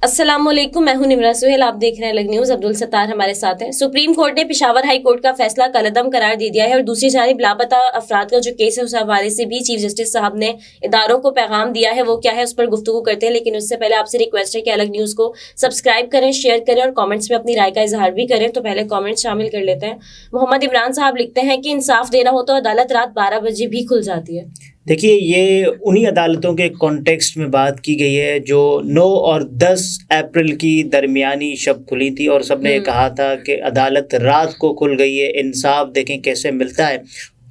السلام علیکم، میں ہوں نمرہ سہیل، آپ دیکھ رہے ہیں الگ نیوز۔ عبدالستار ہمارے ساتھ ہیں۔ سپریم کورٹ نے پشاور ہائی کورٹ کا فیصلہ کالعدم قرار دے دیا ہے، اور دوسری جانب لاپتہ افراد کا جو کیس ہے اس حوالے سے بھی چیف جسٹس صاحب نے اداروں کو پیغام دیا ہے۔ وہ کیا ہے اس پر گفتگو کرتے ہیں، لیکن اس سے پہلے آپ سے ریکویسٹ ہے کہ الگ نیوز کو سبسکرائب کریں، شیئر کریں اور کامنٹس میں اپنی رائے کا اظہار بھی کریں۔ تو پہلے کامنٹ شامل کر لیتے ہیں۔ محمد عمران صاحب لکھتے ہیں کہ انصاف دینا ہو تو عدالت رات 12 بجے بھی کھل جاتی ہے۔ دیکھیے، یہ انہی عدالتوں کے کانٹیکسٹ میں بات کی گئی ہے جو 9 اور 10 اپریل کی درمیانی شب کھلی تھی، اور سب نے یہ کہا تھا کہ عدالت رات کو کھل گئی ہے، انصاف دیکھیں کیسے ملتا ہے۔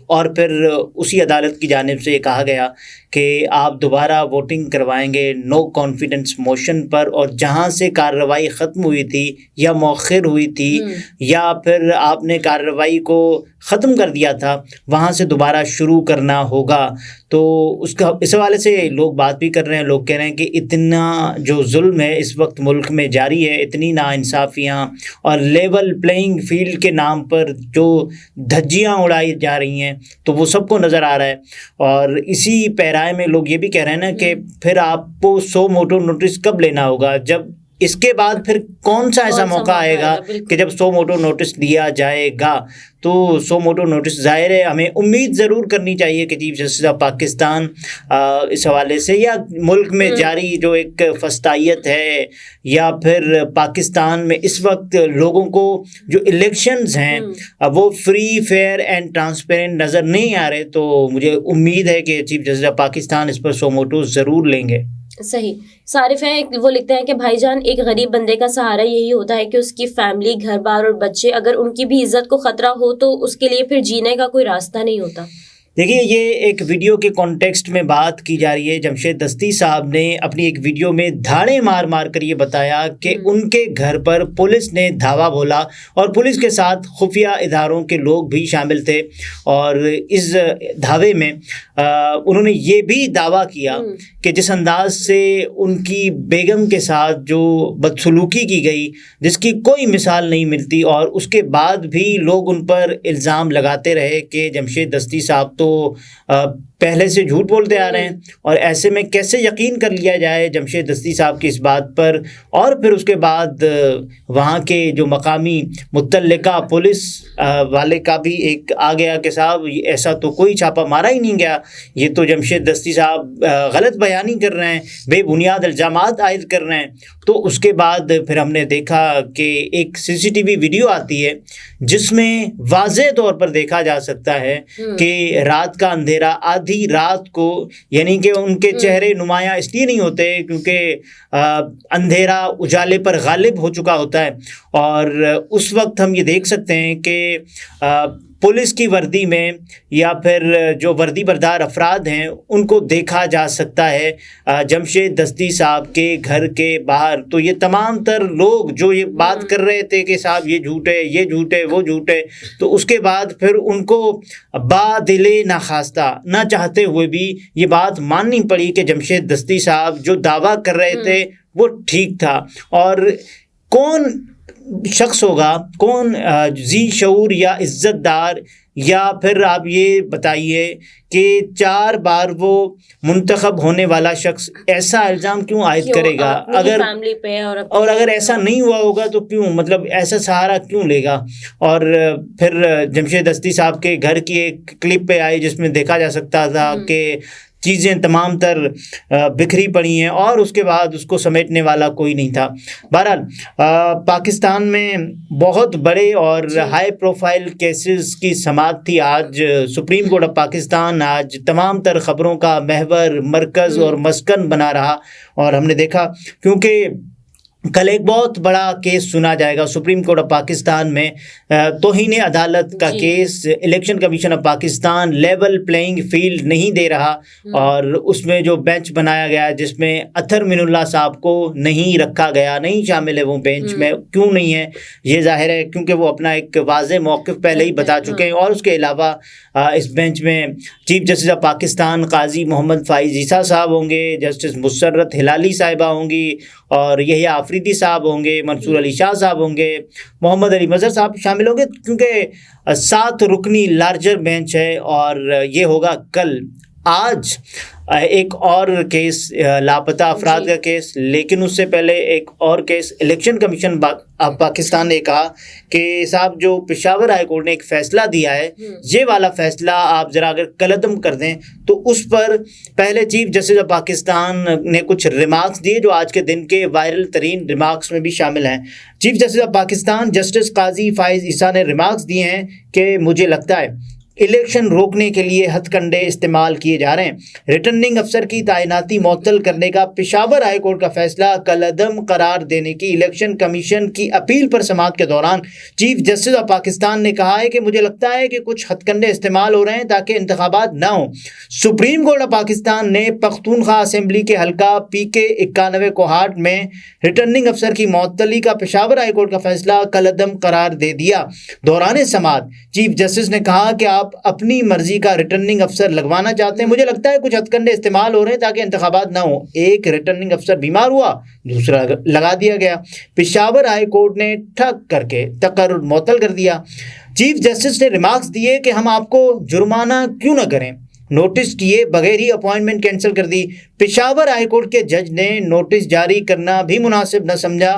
اور پھر اسی عدالت کی جانب سے یہ کہا گیا کہ آپ دوبارہ ووٹنگ کروائیں گے نو کانفیڈنس موشن پر، اور جہاں سے کارروائی ختم ہوئی تھی یا مؤخر ہوئی تھی یا پھر آپ نے کارروائی کو ختم کر دیا تھا، وہاں سے دوبارہ شروع کرنا ہوگا۔ تو اس حوالے سے لوگ بات بھی کر رہے ہیں، لوگ کہہ رہے ہیں کہ اتنا جو ظلم ہے اس وقت ملک میں جاری ہے، اتنی ناانصافیاں اور لیول پلینگ فیلڈ کے نام پر جو دھجیاں اڑائی جا رہی ہیں، تو وہ سب کو نظر آ رہا ہے۔ اور اسی پیرائے میں لوگ یہ بھی کہہ رہے ہیں نا کہ پھر آپ کو سو موٹو نوٹس کب لینا ہوگا، جب اس کے بعد پھر کون سا ایسا موقع آئے گا کہ جب 100 موٹو نوٹس دیا جائے گا۔ تو 100 موٹو نوٹس ظاہر ہے ہمیں امید ضرور کرنی چاہیے کہ چیف جسٹس آف پاکستان اس حوالے سے، یا ملک میں جاری جو ایک فسطائیت ہے، یا پھر پاکستان میں اس وقت لوگوں کو جو الیکشنز ہیں وہ فری فیئر اینڈ ٹرانسپیرنٹ نظر نہیں آ رہے، تو مجھے امید ہے کہ چیف جسٹس آف پاکستان اس پر 100 موٹو ضرور لیں گے۔ صحیح۔ صارف ہیں وہ لکھتے ہیں کہ بھائی جان، ایک غریب بندے کا سہارا یہی ہوتا ہے کہ اس کی فیملی، گھر بار اور بچے، اگر ان کی بھی عزت کو خطرہ ہو تو اس کے لیے پھر جینے کا کوئی راستہ نہیں ہوتا۔ دیکھیے، یہ ایک ویڈیو کے کانٹیکسٹ میں بات کی جا رہی ہے۔ جمشید دستی صاحب نے اپنی ایک ویڈیو میں دھاڑے مار مار کر یہ بتایا کہ ان کے گھر پر پولیس نے دھاوا بولا، اور پولیس کے ساتھ خفیہ اداروں کے لوگ بھی شامل تھے، اور اس دھاوے میں انہوں نے یہ بھی دعویٰ کیا کہ جس انداز سے ان کی بیگم کے ساتھ جو بدسلوکی کی گئی، جس کی کوئی مثال نہیں ملتی، اور اس کے بعد بھی لوگ ان پر الزام لگاتے رہے کہ جمشید دستی صاحب تو پہلے سے جھوٹ بولتے آ رہے ہیں، اور ایسے میں کیسے یقین کر لیا جائے جمشید دستی صاحب کی اس بات پر۔ اور پھر اس کے بعد وہاں کے جو مقامی متعلقہ پولیس والے کا بھی ایک آ گیا کہ صاحب ایسا تو کوئی چھاپا مارا ہی نہیں گیا، یہ تو جمشید دستی صاحب غلط بیانی کر رہے ہیں، بے بنیاد الزامات عائد کر رہے ہیں۔ تو اس کے بعد پھر ہم نے دیکھا کہ ایک CCTV ویڈیو آتی ہے جس میں واضح طور پر دیکھا جا سکتا ہے کہ رات کا اندھیرا، آدھی رات کو، یعنی کہ ان کے چہرے نمایاں اس لیے نہیں ہوتے کیونکہ اندھیرا اجالے پر غالب ہو چکا ہوتا ہے، اور اس وقت ہم یہ دیکھ سکتے ہیں کہ پولیس کی وردی میں یا پھر جو وردی بردار افراد ہیں ان کو دیکھا جا سکتا ہے جمشید دستی صاحب کے گھر کے باہر۔ تو یہ تمام تر لوگ جو یہ بات کر رہے تھے کہ صاحب یہ جھوٹ ہے، یہ جھوٹ ہے، وہ جھوٹ ہے، تو اس کے بعد پھر ان کو بادل ناخواستہ نہ چاہتے ہوئے بھی یہ بات ماننی پڑی کہ جمشید دستی صاحب جو دعویٰ کر رہے تھے وہ ٹھیک تھا۔ اور کون شخص ہوگا، کون ذی شعور یا عزت دار، یا پھر آپ یہ بتائیے کہ 4 بار وہ منتخب ہونے والا شخص ایسا الزام کیوں عائد کرے گا؟ اور اگر ایسا نہیں ہوا ہوگا تو کیوں، مطلب ایسا سہارا کیوں لے گا؟ اور پھر جمشید دستی صاحب کے گھر کی ایک کلپ پہ آئی جس میں دیکھا جا سکتا تھا کہ چیزیں تمام تر بکھری پڑی ہیں، اور اس کے بعد اس کو سمیٹنے والا کوئی نہیں تھا۔ بہرحال پاکستان میں بہت بڑے اور ہائی پروفائل کیسز کی سماعت تھی آج۔ سپریم کورٹ آف پاکستان آج تمام تر خبروں کا محور، مرکز اور مسکن بنا رہا، اور ہم نے دیکھا کیونکہ کل ایک بہت بڑا کیس سنا جائے گا سپریم کورٹ آف پاکستان میں، توہین عدالت کا case. Election commission of Pakistan level playing field نہیں دے رہا، اور اس میں جو بینچ بنایا گیا جس میں اطہر من اللہ صاحب کو نہیں رکھا گیا، نہیں شامل ہے وہ بینچ میں۔ کیوں نہیں ہے؟ یہ ظاہر ہے کیونکہ وہ اپنا ایک واضح موقف پہلے ہی بتا چکے ہیں، اور اس کے علاوہ اس بینچ میں چیف جسٹس آف پاکستان قاضی محمد فائز عیسیٰ صاحب ہوں گے، جسٹس مسرت ہلالی صاحبہ ہوں گی، اور یحییٰ آفریدی صاحب ہوں گے، منصور علی شاہ صاحب ہوں گے، محمد علی مظہر صاحب شامل ہوں گے، کیونکہ 7 رکنی لارجر بینچ ہے، اور یہ ہوگا کل۔ آج ایک اور کیس لاپتہ افراد کا کیس، لیکن اس سے پہلے ایک اور کیس الیکشن کمیشن پاکستان نے کہا کہ صاحب جو پشاور ہائی کورٹ نے ایک فیصلہ دیا ہے، یہ والا فیصلہ آپ ذرا اگر قلعدم کر دیں تو اس پر پہلے چیف جسٹس آف پاکستان نے کچھ ریمارکس دیے جو آج کے دن کے وائرل ترین ریمارکس میں بھی شامل ہیں۔ Chief justice of Pakistan justice قاضی فائز عیسیٰ نے ریمارکس دیے ہیں کہ مجھے لگتا ہے الیکشن روکنے کے لیے ہتھ کنڈے استعمال کیے جا رہے ہیں۔ ریٹرننگ افسر کی تعیناتی معطل کرنے کا پشاور ہائی کورٹ کا فیصلہ کالعدم قرار دینے کی الیکشن کمیشن کی اپیل پر سماعت کے دوران چیف جسٹس آف پاکستان نے کہا ہے کہ مجھے لگتا ہے کہ کچھ ہتھ کنڈے استعمال ہو رہے ہیں تاکہ انتخابات نہ ہوں۔ سپریم کورٹ آف پاکستان نے پختونخوا اسمبلی کے حلقہ PK91 کوہاٹ میں ریٹرننگ افسر کی معطلی کا پشاور ہائی کورٹ کا فیصلہ کالعدم قرار دے دیا۔ دوران سماعت چیف جسٹس نے کہا کہ آپ اپنی مرضی کا ریٹرننگ افسر لگوانا چاہتے ہیں، مجھے لگتا ہے کچھ ہتھ کنڈے استعمال ہو رہے ہیں تاکہ انتخابات نہ ہوں۔ ایک ریٹرننگ افسر بیمار ہوا، دوسرا لگا دیا گیا۔ پشاور ہائی کورٹ نے ٹھک کر کے تقرر معطل کر دیا۔ چیف جسٹس نے ریمارکس دیے کہ ہم آپ کو جرمانہ کیوں نہ کریں، نوٹس کیے بغیر ہی اپوائنٹمنٹ کینسل کر دی۔ پشاور ہائی کورٹ کے جج نے نوٹس جاری کرنا بھی مناسب نہ سمجھا۔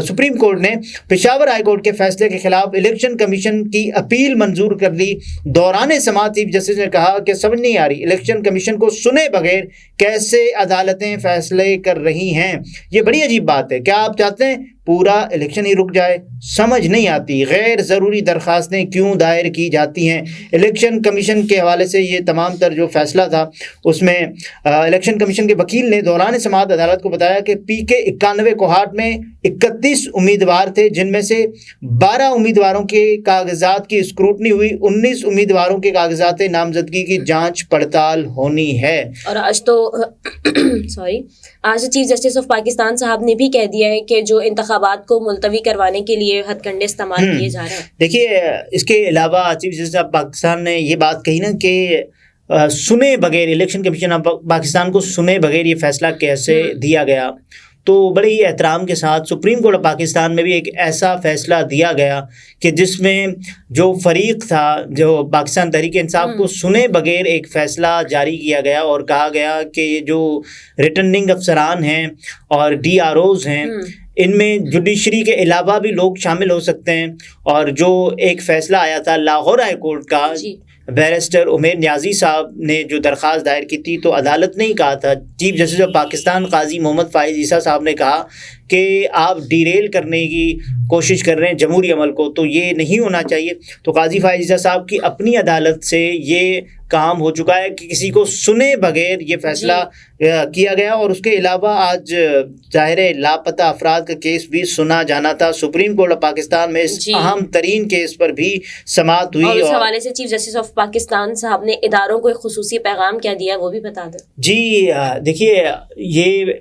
سپریم کورٹ نے پشاور ہائی کورٹ کے فیصلے کے خلاف الیکشن کمیشن کی اپیل منظور کر لی۔ دوران سماعت چیف جسٹس نے کہا کہ سمجھ نہیں آ رہی الیکشن کمیشن کو سنے بغیر کیسے عدالتیں فیصلے کر رہی ہیں۔ یہ بڑی عجیب بات ہے، کیا آپ چاہتے ہیں پورا الیکشن ہی رک جائے؟ سمجھ نہیں آتی غیر ضروری درخواستیں کیوں دائر کی جاتی ہیں۔ الیکشن کمیشن کے حوالے سے یہ تمام تر جو فیصلہ تھا اس میں الیکشن کمیشن کے وکیل نے دوران سماعت عدالت کو بتایا کہ PK91 کوہاٹ میں 31 امیدوار تھے، جن میں سے 12 امیدواروں کے کاغذات کی اسکروٹنی ہوئی، 19 امیدواروں کے کاغذات نامزدگی کی جانچ پڑتال ہونی ہے۔ اور آج چیف جسٹس آف پاکستان صاحب نے بھی کہہ دیا ہے کہ جو انتخابات کو ملتوی کروانے کے لیے ہتھ کنڈے استعمال کیے جا رہے ہیں۔ دیکھیے اس کے علاوہ چیف جسٹس آف پاکستان نے یہ بات کہی نا کہ سنے بغیر الیکشن کمیشن آف پاکستان کو سنے بغیر یہ فیصلہ کیسے دیا گیا، تو بڑے ہی احترام کے ساتھ سپریم کورٹ آف پاکستان میں بھی ایک ایسا فیصلہ دیا گیا کہ جس میں جو فریق تھا جو پاکستان تحریک انصاف کو سنے بغیر ایک فیصلہ جاری کیا گیا اور کہا گیا کہ یہ جو ریٹرننگ افسران ہیں اور DROs ہیں ان میں جوڈیشری کے علاوہ بھی لوگ شامل ہو سکتے ہیں، اور جو ایک فیصلہ آیا تھا لاہور ہائی کورٹ کا بیرسٹر عمیر نیازی صاحب نے جو درخواست دائر کی تھی، تو عدالت نے ہی کہا تھا، چیف جسٹس آف پاکستان قاضی محمد فائز عیسیٰ صاحب نے کہا کہ آپ ڈیریل کرنے کی کوشش کر رہے ہیں جمہوری عمل کو، تو یہ نہیں ہونا چاہیے۔ تو قاضی فائز عیسیٰ صاحب کی اپنی عدالت سے یہ کام ہو چکا ہے کہ کسی کو سنے بغیر یہ فیصلہ کیا گیا، اور اس کے علاوہ آج ظاہر لاپتہ افراد کا کیس بھی سنا جانا تھا۔ سپریم کورٹ آف پاکستان میں اس اہم ترین کیس پر بھی سماعت ہوئی، اور اس حوالے سے چیف جسٹس آف پاکستان صاحب نے اداروں کو ایک خصوصی پیغام کیا دیا وہ بھی بتا دیں۔ جی دیکھیے، یہ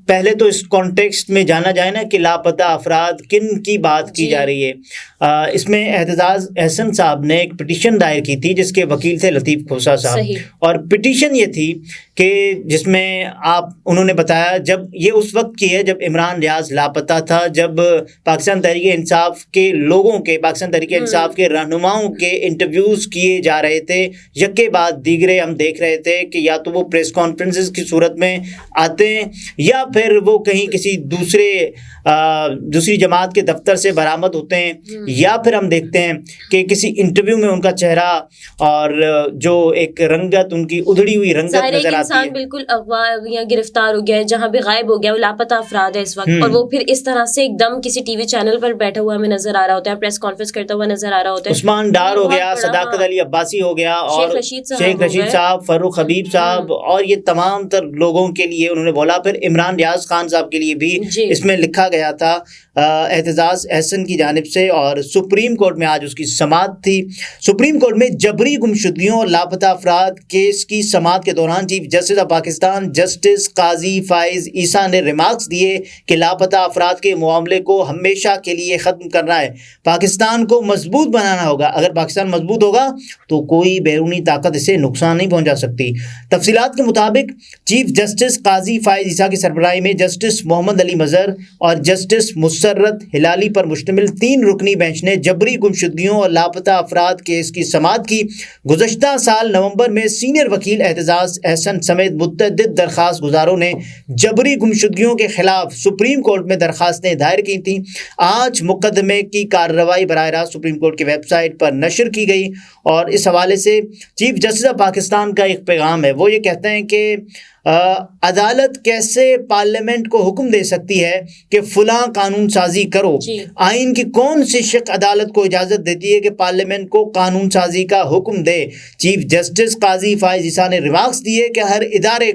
پہلے تو اس کانٹیکسٹ میں جانا جائے نا کہ لاپتہ افراد کن کی بات کی جا رہی ہے۔ اس میں اعتزاز احسن صاحب نے ایک پٹیشن دائر کی تھی جس کے وکیل تھے لطیف کھوسا صاحب، اور پٹیشن یہ تھی کہ جس میں انہوں نے بتایا جب یہ اس وقت کی ہے جب عمران ریاض لاپتہ تھا، جب پاکستان تحریک انصاف کے لوگوں کے پاکستان تحریک انصاف کے رہنماؤں کے انٹرویوز کیے جا رہے تھے، یکے بعد دیگرے ہم دیکھ رہے تھے کہ یا تو وہ پریس کانفرنسز کی صورت میں آتے ہیں یا پھر وہ کہیں کسی دوسری جماعت کے دفتر سے برآمد ہوتے ہیں، یا پھر ہم دیکھتے ہیں کہ کسی انٹرویو میں ان کا چہرہ اور جو ایک رنگت ان کی ادھڑی ہوئی رنگت نظر آتی ہے۔ بالکل اغوا یا گرفتار ہو گیا ہے، جہاں بھی غائب ہو گیا، وہ لاپتہ افراد ہے اس وقت، اور وہ پھر اس طرح سے ایک دم کسی ٹی وی چینل پر بیٹھا ہوا ہمیں نظر آ رہا ہوتا ہے، پریس کانفرنس کرتا ہوا نظر آ رہا ہوتا ہے۔ عثمان ڈار ہو گیا، صداقت علی عباسی ہو گیا، اور شیخ رشید صاحب، فاروق حبیب صاحب، اور یہ تمام تر لوگوں کے لیے انہوں نے بولا۔ پھر عمران ریاض خان صاحب کے لیے بھی اس میں لکھا گیا تھا اعتزاز احسن کی جانب سے، اور سپریم کورٹ میں آج اس کی سماعت تھی۔ سپریم کورٹ میں جبری گمشدگیوں اور لاپتہ افراد کیس کی سماعت کے دوران chief justice of Pakistan justice قاضی فائز عیسیٰ نے ریمارکس دیے کہ لاپتہ افراد کے معاملے کو ہمیشہ کے لیے ختم کرنا ہے، پاکستان کو مضبوط بنانا ہوگا۔ اگر پاکستان مضبوط ہوگا تو کوئی بیرونی طاقت اسے نقصان نہیں پہنچا سکتی۔ تفصیلات کے مطابق چیف جسٹس قاضی فائز عیسیٰ کی سربراہی میں جسٹس محمد علی مظہر اور جسٹس مسرت ہلالی پر مشتمل 3 رکنی بینچ نے جبری گمشدگیوں اور لاپتہ افراد کیس کی سماعت کی۔ گزشتہ سال نومبر میں سینئر وکیل اعتزاز احسن سمیت متعدد درخواست گزاروں نے جبری گمشدگیوں کے خلاف سپریم کورٹ میں درخواستیں دائر کی تھیں۔ آج مقدمے کی کارروائی براہ راست سپریم کورٹ کی ویب سائٹ پر نشر کی گئی، اور اس حوالے سے چیف جسٹس آف پاکستان کا ایک پیغام ہے۔ وہ یہ کہتے ہیں کہ عدالت کیسے پارلیمنٹ کو حکم دے سکتی ہے کہ فلاں قانون سازی کرو؟ آئین کی کون سی شق عدالت کو اجازت دیتی ہے کہ پارلیمنٹ کو قانون سازی کا حکم دے؟ چیف جسٹس قاضی فائز عیسیٰ نے ریمارکس دیے کہ ہر ادارے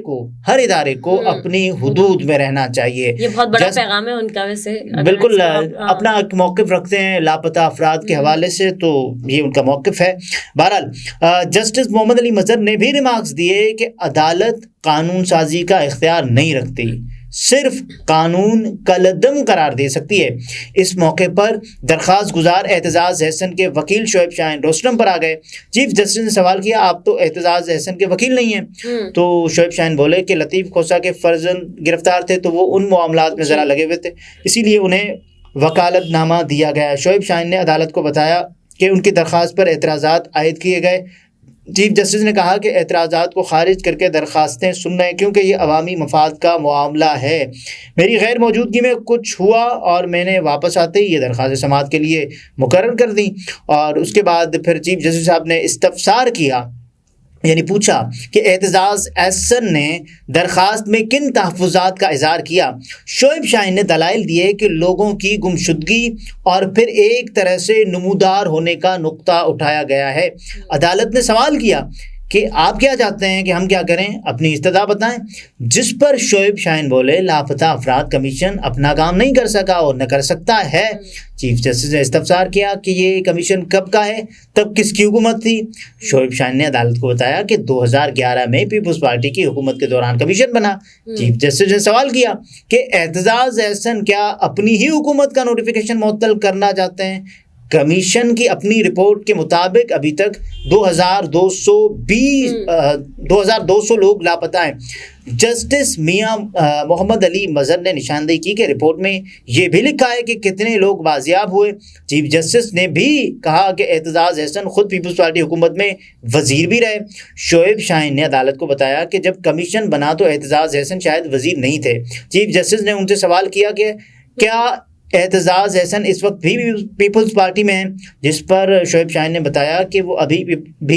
کو اپنی حدود میں رہنا چاہیے۔ یہ بہت بڑا پیغام ہے ان کا، ویسے بالکل اپنا موقف رکھتے ہیں لاپتہ افراد کے حوالے سے، تو یہ ان کا موقف ہے۔ بہرحال جسٹس محمد علی مظہر نے بھی ریمارکس دیے کہ عدالت قانون سازی کا اختیار نہیں رکھتی، صرف قانون کالعدم قرار دے سکتی ہے۔ اس موقع پر درخواست گزار اعتزاز احسن کے وکیل شعیب شاہین روسٹرم پر آ گئے۔ چیف جسٹس نے سوال کیا، آپ تو اعتزاز احسن کے وکیل نہیں ہیں؟ تو شعیب شاہین بولے کہ لطیف کھوسہ کے فرزند گرفتار تھے تو وہ ان معاملات میں ذرا لگے ہوئے تھے، اسی لیے انہیں وکالت نامہ دیا گیا۔ شعیب شاہین نے عدالت کو بتایا کہ ان کی درخواست پر اعتراضات عائد کیے گئے۔ چیف جسٹس نے کہا کہ اعتراضات کو خارج کر کے درخواستیں سن رہے ہیں کیونکہ یہ عوامی مفاد کا معاملہ ہے۔ میری غیر موجودگی میں کچھ ہوا اور میں نے واپس آتے ہی یہ درخواست سماعت کے لیے مقرر کر دی، اور اس کے بعد پھر چیف جسٹس صاحب نے استفسار کیا، یعنی پوچھا کہ اعتزاز احسن نے درخواست میں کن تحفظات کا اظہار کیا۔ شعیب شاہین نے دلائل دیے کہ لوگوں کی گمشدگی اور پھر ایک طرح سے نمودار ہونے کا نقطہ اٹھایا گیا ہے۔ عدالت نے سوال کیا کہ آپ کیا چاہتے ہیں کہ ہم کیا کریں، اپنی استدعا بتائیں، جس پر شعیب شاہین بولے لاپتہ افراد کمیشن اپنا کام نہیں کر سکا اور نہ کر سکتا ہے۔ چیف جسٹس نے استفسار کیا کہ یہ کمیشن کب کا ہے، تب کس کی حکومت تھی؟ شعیب شاہین نے عدالت کو بتایا کہ 2011 میں پیپلز پارٹی کی حکومت کے دوران کمیشن بنا۔ چیف جسٹس نے سوال کیا کہ اعتزاز احسن کیا اپنی ہی حکومت کا نوٹیفیکیشن معطل کرنا چاہتے ہیں؟ کمیشن کی اپنی رپورٹ کے مطابق ابھی تک 2200 لوگ لاپتہ ہیں۔ جسٹس میاں محمد علی مظہر نے نشاندہی کی کہ رپورٹ میں یہ بھی لکھا ہے کہ کتنے لوگ بازیاب ہوئے۔ چیف جسٹس نے بھی کہا کہ اعتزاز احسن خود پیپلز پارٹی حکومت میں وزیر بھی رہے۔ شعیب شاہین نے عدالت کو بتایا کہ جب کمیشن بنا تو اعتزاز احسن شاید وزیر نہیں تھے۔ چیف جسٹس نے ان سے سوال کیا کہ کیا اعتزاز احسن اس وقت بھی پیپلز پارٹی میں ہیں، جس پر شعیب شاہین نے بتایا کہ وہ ابھی بھی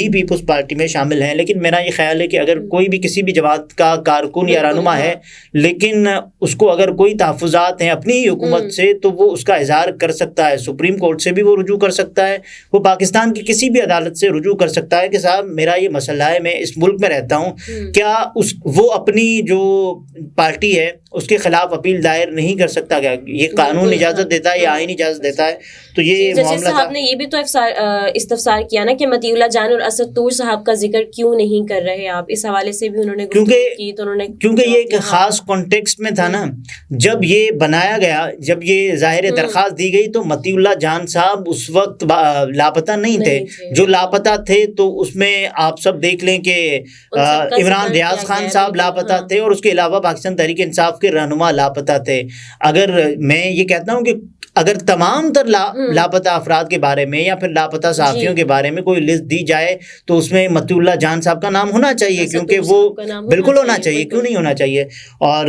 پیپلز پارٹی میں شامل ہیں، لیکن میرا یہ خیال ہے کہ اگر کوئی بھی کسی بھی جماعت کا کارکن یا رہنما ہے لیکن اس کو اگر کوئی تحفظات ہیں اپنی ہی حکومت سے تو وہ اس کا اظہار کر سکتا ہے۔ سپریم کورٹ سے بھی وہ رجوع کر سکتا ہے، وہ پاکستان کی کسی بھی عدالت سے رجوع کر سکتا ہے کہ صاحب میرا یہ مسئلہ ہے، میں اس ملک میں رہتا ہوں، کیا وہ اپنی جو پارٹی ہے اس کے خلاف اپیل دائر نہیں کر سکتا؟ کیا یہ قانون اجازت دیتا ہے یا آئین اجازت دیتا ہے؟ تو یہ معاملہ صاحب نے یہ بھی تو استفسار کیا نا کہ مطیع اللہ جان اور اسد طور صاحب کا ذکر کیوں نہیں کر رہے آپ، اس حوالے سے بھی انہوں نے کیونکہ یہ ایک خاص کانٹیکسٹ میں تھا نا، جب یہ بنایا گیا، جب یہ ظاہر درخواست دی گئی تو مطیع اللہ جان صاحب اس وقت لاپتہ نہیں تھے۔ جو لاپتہ تھے تو اس میں آپ سب دیکھ لیں کہ عمران ریاض خان صاحب لاپتہ تھے، اور اس کے علاوہ پاکستان تحریک انصاف کے رہنما لاپتہ تھے۔ اگر میں یہ کہتا ہوں کہ اگر تمام تر لاپتہ افراد کے بارے میں یا پھر لاپتہ صحافیوں کے بارے میں کوئی لسٹ دی جائے تو اس میں مطیع اللہ جان صاحب کا نام ہونا چاہیے، کیونکہ وہ بالکل ہونا چاہیے، کیوں نہیں ہونا چاہیے، اور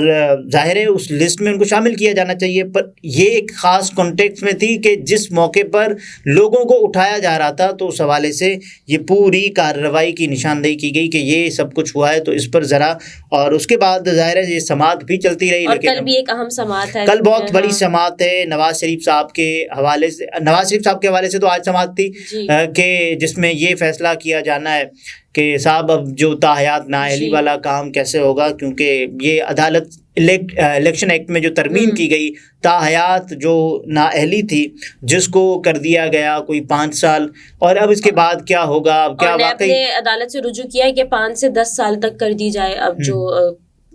ظاہر ہے اس لسٹ میں ان کو شامل کیا جانا چاہیے۔ پر یہ ایک خاص کانٹیکسٹ میں تھی کہ جس موقع پر لوگوں کو اٹھایا جا رہا تھا تو اس حوالے سے یہ پوری کارروائی کی نشاندہی کی گئی کہ یہ سب کچھ ہوا ہے، تو اس پر ذرا، اور اس کے بعد ظاہر ہے یہ سماعت بھی چلتی رہی، لیکن کل بھی ایک اہم سماعت ہے، کل بہت بڑی سماعت ہے نواز شریف صاحب کے حوالے سے۔ نواز شریف صاحب کے حوالے سے تو آج سماعت تھی کہ جس میں یہ فیصلہ کیا جانا ہے کہ صاحب اب جو تاحیات نااہلی والا کام کیسے ہوگا، کیونکہ یہ عدالت الیکشن ایکٹ میں جو ترمیم کی گئی، تاحیات جو نااہلی تھی جس کو کر دیا گیا کوئی 5 سال، اور اب اس کے بعد کیا ہوگا؟ اب کیا واقعی عدالت سے رجوع کیا ہے کہ 5 سے 10 سال تک کر دی جائے اب جو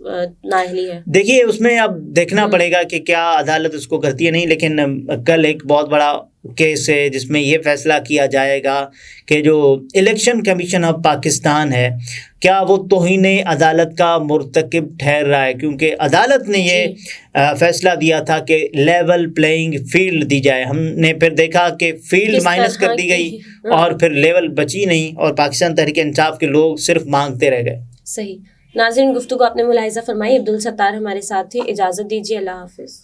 نااہلی ہے. دیکھیے اس میں اب دیکھنا پڑے گا کہ کیا عدالت اس کو کرتی ہے نہیں، لیکن کل ایک بہت بڑا کیس ہے جس میں یہ فیصلہ کیا جائے گا کہ جو الیکشن کمیشن آف پاکستان ہے کیا وہ توہین عدالت کا مرتکب ٹھہر رہا ہے، کیونکہ عدالت نے یہ فیصلہ دیا تھا کہ لیول پلینگ فیلڈ دی جائے. ہم نے پھر دیکھا کہ فیلڈ مائنس کر دی گئی اور پھر لیول بچی نہیں، اور پاکستان تحریک انصاف کے لوگ صرف مانگتے رہ گئے. صحیح. ناظرین گفتگو آپ نے ملاحظہ فرمائی. عبدالستار ہمارے ساتھ تھے. اجازت دیجیے. اللہ حافظ.